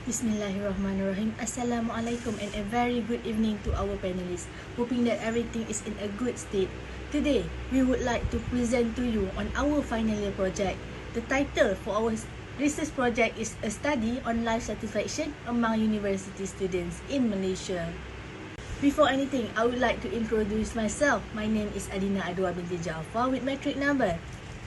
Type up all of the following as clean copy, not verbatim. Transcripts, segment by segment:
Bismillahirrahmanirrahim. Assalamualaikum and a very good evening to our panelists. Hoping that everything is in a good state. Today, we would like to present to you on our final year project. The title for our research project is A Study on Life Satisfaction Among University Students in Malaysia. Before anything, I would like to introduce myself. My name is Addina Adwa BINTI JAAFAR with metric number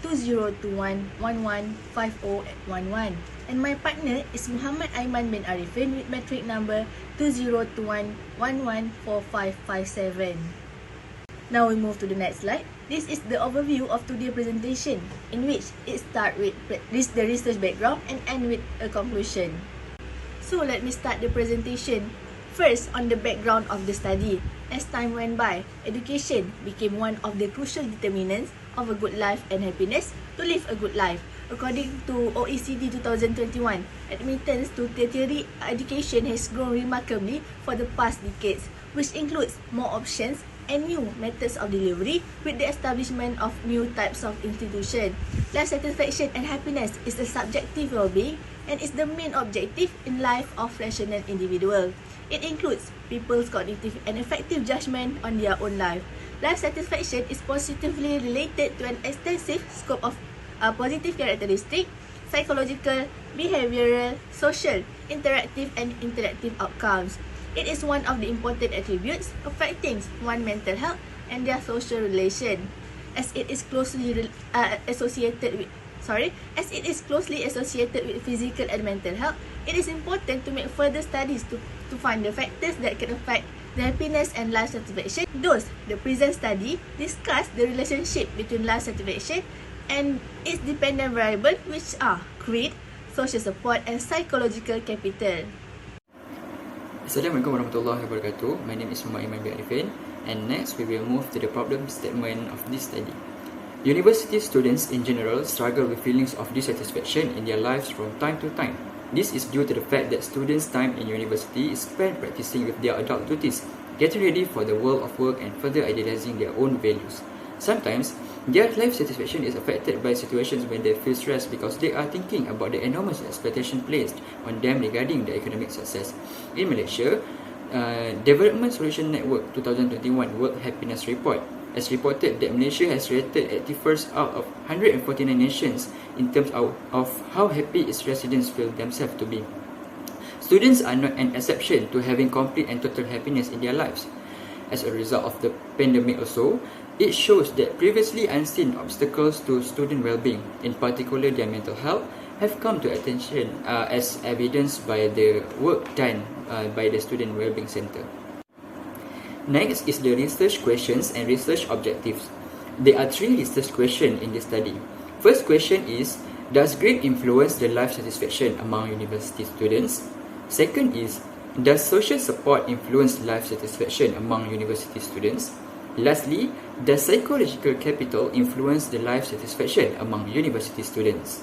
2021115011, and my partner is Muhammad AIMAN bin ARIFFIN with metric number 2021114557. Now we move to the next slide. This is the overview of today's presentation, in which it starts with the research background and end with a conclusion. So let me start the presentation. First, on the background of the study. As time went by, education became one of the crucial determinants of a good life and happiness to live a good life. According to OECD 2021, admittance to tertiary education has grown remarkably for the past decades, which includes more options and new methods of delivery with the establishment of new types of institutions. Life satisfaction and happiness is a subjective well-being and is the main objective in life of rational individual. It includes people's cognitive and effective judgment on their own life. Life satisfaction is positively related to an extensive scope of positive characteristics, psychological, behavioral, social, interactive, and interactive outcomes. It is one of the important attributes affecting one's mental health and their social relation, as it is closely associated with physical and mental health. It is important to make further studies to find the factors that can affect the happiness and life satisfaction. Thus, the present study discuss the relationship between life satisfaction and its dependent variable, which are greed, social support, and psychological capital. Assalamualaikum warahmatullahi wabarakatuh. My name is Muhammad AIMAN bin ARIFFIN, and next we will move to the problem statement of this study. University students in general struggle with feelings of dissatisfaction in their lives from time to time. This is due to the fact that students' time in university is spent practicing with their adult duties, getting ready for the world of work and further idealizing their own values. Sometimes, their life satisfaction is affected by situations when they feel stressed because they are thinking about the enormous expectation placed on them regarding their academic success. In Malaysia, Development Solution Network 2021 World Happiness Report has reported that Malaysia has rated 81st out of 149 nations in terms of how happy its residents feel themselves to be. Students are not an exception to having complete and total happiness in their lives. As a result of the pandemic also, it shows that previously unseen obstacles to student well-being, in particular their mental health, have come to attention as evidenced by the work done by the Student Wellbeing Center. Next is the research questions and research objectives. There are 3 research questions in this study. First question is, does grade influence the life satisfaction among university students? Second is, does social support influence life satisfaction among university students? Lastly, does psychological capital influence the life satisfaction among university students?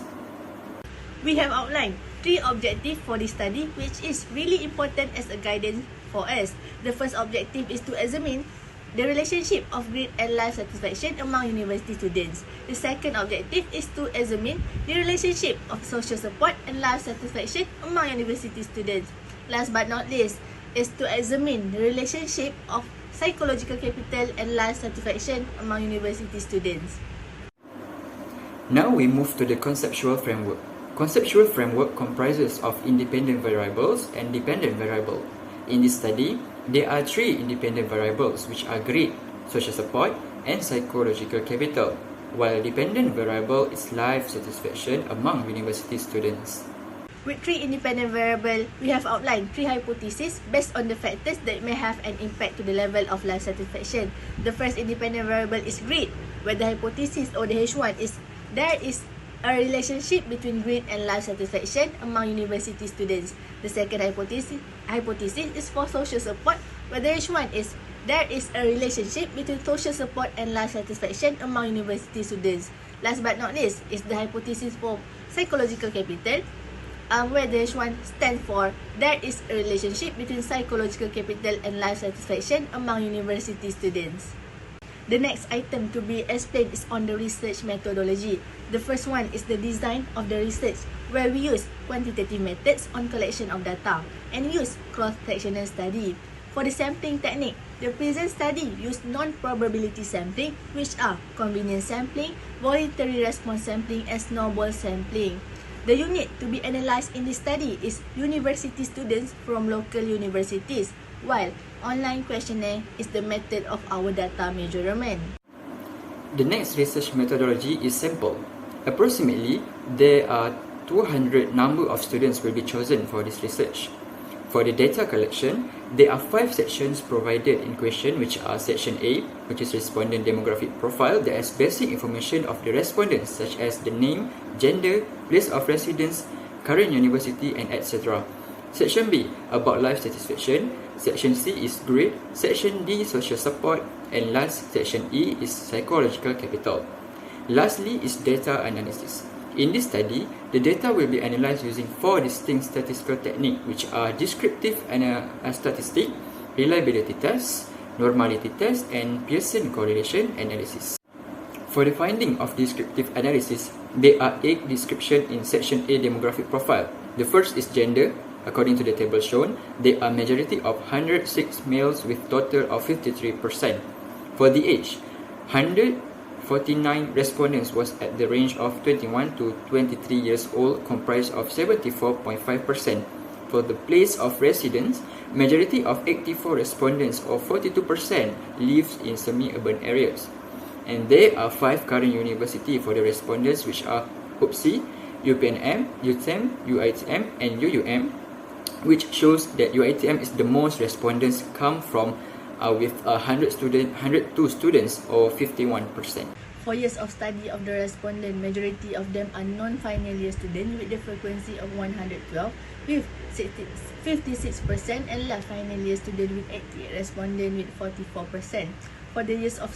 We have outlined 3 objectives for this study, which is really important as a guidance for us. The first objective is to examine the relationship of grade and life satisfaction among university students. The second objective is to examine the relationship of social support and life satisfaction among university students. Last but not least is to examine the relationship of psychological capital and life satisfaction among university students. Now we move to the conceptual framework. Conceptual framework comprises of independent variables and dependent variable. In this study, there are 3 independent variables, which are grade, social support, and psychological capital, while dependent variable is life satisfaction among university students. With 3 independent variables, we have outlined 3 hypotheses based on the factors that may have an impact to the level of life satisfaction. The first independent variable is grade, where the hypothesis or the H1 is there is a relationship between grade and life satisfaction among university students. The second hypothesis is for social support, where the H1 is there is a relationship between social support and life satisfaction among university students. Last but not least is the hypothesis for psychological capital, where the H1 stands for there is a relationship between psychological capital and life satisfaction among university students. The next item to be explained is on the research methodology. The first one is the design of the research, where we use quantitative methods on collection of data and use cross-sectional study. For the sampling technique, the present study used non-probability sampling, which are convenience sampling, voluntary response sampling, and snowball sampling. The unit to be analysed in this study is university students from local universities, while online questionnaire is the method of our data measurement. The next research methodology is sample. Approximately, there are 200 number of students will be chosen for this research. For the data collection, there are 5 sections provided in question, which are Section A, which is respondent demographic profile, that has basic information of the respondents such as the name, gender, place of residence, current university, and etc. Section B, about life satisfaction. Section C is grade. Section D, social support. And last, Section E is psychological capital. Lastly is data analysis. In this study, the data will be analysed using 4 distinct statistical techniques, which are descriptive statistic, reliability test, normality test, and Pearson correlation analysis. For the finding of descriptive analysis, there are 8 descriptions in Section A demographic profile. The first is gender. According to the table shown, there are majority of 106 males with total of 53%. For the age, 149 respondents was at the range of 21 to 23 years old, comprised of 74.5%. For the place of residence, majority of 84 respondents or 42% lives in semi-urban areas. And there are 5 current universities for the respondents, which are UPSI, UPNM, UTM, UITM, and UUM, which shows that UITM is the most respondents come from with 102 students or 51%. 4 years of study of the respondent, majority of them are non-final year students with the frequency of 112 with 56%, and last final year student with 88 respondent with 44%. For the years of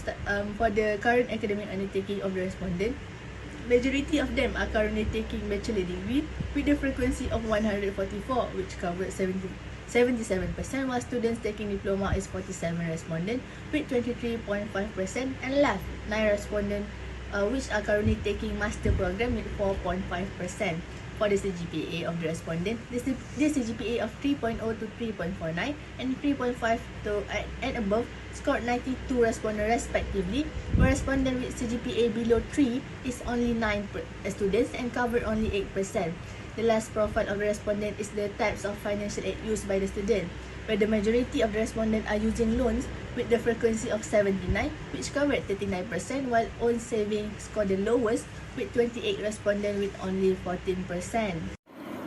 for the current academic undertaking of the respondent, majority of them are currently taking bachelor degree with the frequency of 144, which covers 77%, while students taking diploma is 47 respondents with 23.5%, and last 9 respondents which are currently taking master program with 4.5%. For the CGPA of the respondent, this CGPA of 3.0 to 3.49 and 3.5 to and above scored 92 respondents respectively, where respondent with CGPA below 3 is only 9 students and covered only 8%. The last profile of the respondent is the types of financial aid used by the student, where the majority of the respondents are using loans with the frequency of 79, which covered 39%, while own savings scored the lowest with 28 respondents with only 14%.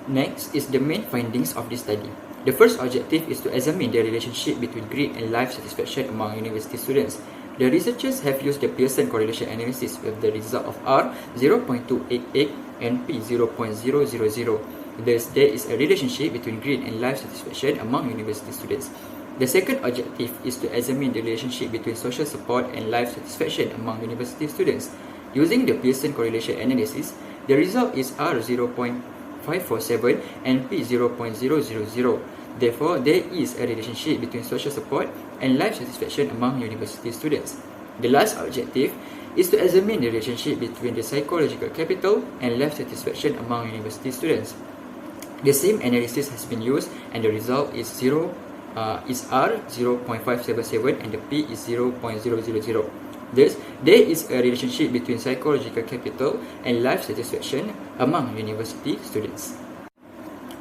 Next is the main findings of this study. The first objective is to examine the relationship between grade and life satisfaction among university students. The researchers have used the Pearson correlation analysis with the result of R 0.288 and P 0.000. Thus, there is a relationship between grade and life satisfaction among university students. The second objective is to examine the relationship between social support and life satisfaction among university students. Using the Pearson correlation analysis, the result is R 0.547 and P 0.000. Therefore, there is a relationship between social support and life satisfaction among university students. The last objective is to examine the relationship between the psychological capital and life satisfaction among university students. The same analysis has been used, and the result is R 0.577 and the P is 0.000. Thus, there is a relationship between psychological capital and life satisfaction among university students.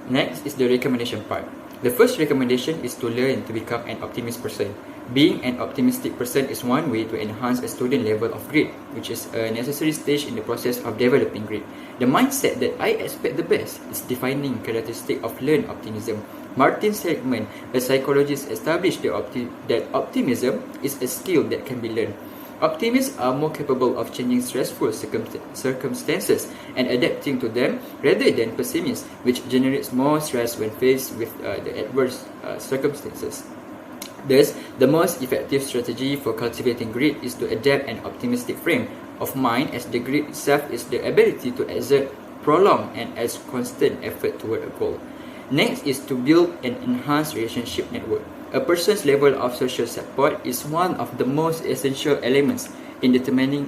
Next is the recommendation part. The first recommendation is to learn to become an optimist person. Being an optimistic person is one way to enhance a student level of grade, which is a necessary stage in the process of developing grade. The mindset that I expect the best is defining characteristic of learned optimism. Martin Seligman, a psychologist, established that optimism is a skill that can be learned. Optimists are more capable of changing stressful circumstances and adapting to them rather than pessimists, which generates more stress when faced with the adverse circumstances. Thus, the most effective strategy for cultivating grit is to adapt an optimistic frame of mind, as the grit itself is the ability to exert prolonged and as constant effort toward a goal. Next is to build an enhanced relationship network. A person's level of social support is one of the most essential elements in determining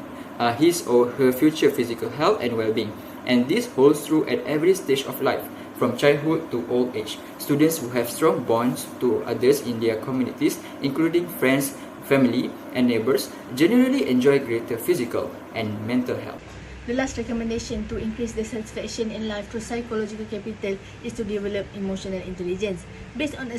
his or her future physical health and well-being, and this holds true at every stage of life, from childhood to old age. Students who have strong bonds to others in their communities, including friends, family, and neighbors, generally enjoy greater physical and mental health. The last recommendation to increase the satisfaction in life through psychological capital is to develop emotional intelligence. Based on a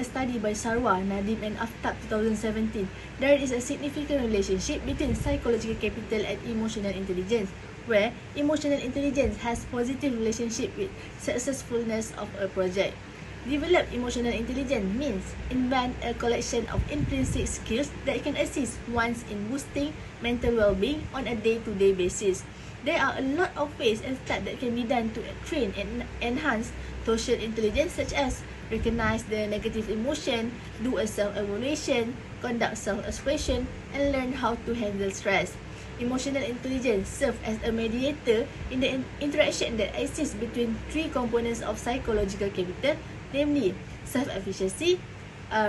study by Sarwa, Nadim and Aftab 2017, there is a significant relationship between psychological capital and emotional intelligence, where emotional intelligence has positive relationship with successfulness of a project. Develop emotional intelligence means invent a collection of intrinsic skills that can assist one in boosting mental well-being on a day-to-day basis. There are a lot of ways and steps that can be done to train and enhance social intelligence, such as recognize the negative emotion, do a self-evaluation, conduct self-expression, and learn how to handle stress. Emotional intelligence serves as a mediator in the interaction that exists between three components of psychological capital, namely self-efficacy,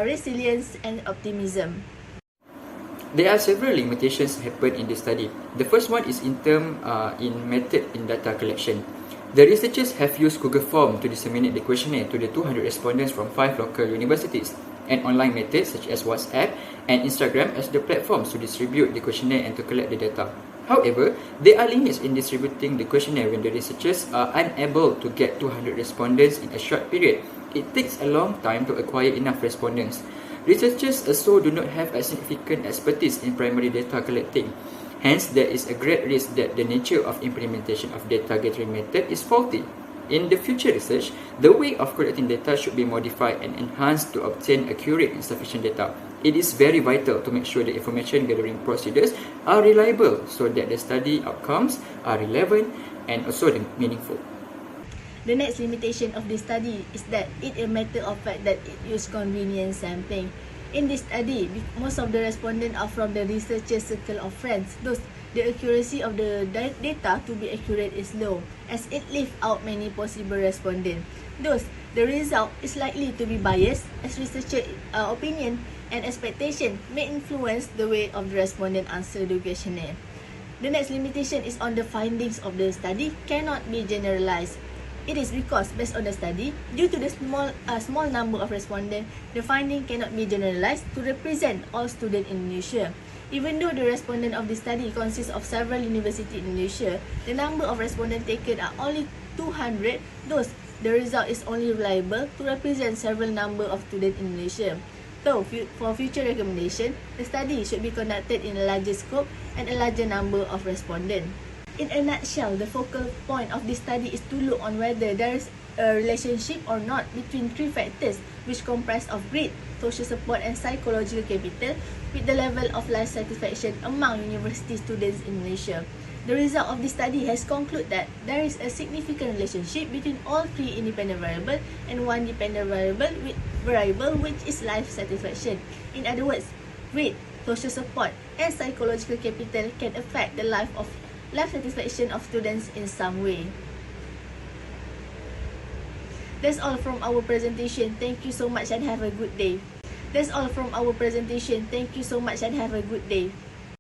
resilience, and optimism. There are several limitations happen in this study. The first one is in method in data collection. The researchers have used Google Form to disseminate the questionnaire to the 200 respondents from 5 local universities, and online methods such as WhatsApp and Instagram as the platforms to distribute the questionnaire and to collect the data. However, there are limits in distributing the questionnaire when the researchers are unable to get 200 respondents in a short period. It takes a long time to acquire enough respondents. Researchers also do not have a significant expertise in primary data collecting. Hence, there is a great risk that the nature of implementation of data gathering method is faulty. In the future research, the way of collecting data should be modified and enhanced to obtain accurate and sufficient data. It is very vital to make sure the information gathering procedures are reliable so that the study outcomes are relevant and also meaningful. The next limitation of this study is that it is a matter of fact that it uses convenience sampling. In this study, most of the respondents are from the researcher's circle of friends. Thus, the accuracy of the data to be accurate is low, as it leaves out many possible respondents. Thus, the result is likely to be biased, as researcher opinion and expectation may influence the way of the respondent answer the questionnaire. The next limitation is on the findings of the study cannot be generalized. It is because, based on the study, due to the small number of respondents, the finding cannot be generalized to represent all students in Indonesia. Even though the respondent of the study consists of several universities in Indonesia, the number of respondents taken are only 200, thus the result is only reliable to represent several number of students in Indonesia. So, for future recommendation, the study should be conducted in a larger scope and a larger number of respondents. In a nutshell, the focal point of this study is to look on whether there is a relationship or not between three factors which comprise of grade, social support, and psychological capital with the level of life satisfaction among university students in Malaysia. The result of this study has concluded that there is a significant relationship between all three independent variables and one dependent variable which is life satisfaction. In other words, grade, social support, and psychological capital can affect the life satisfaction of students in some way. That's all from our presentation. Thank you so much and have a good day. That's all from our presentation. Thank you so much and have a good day.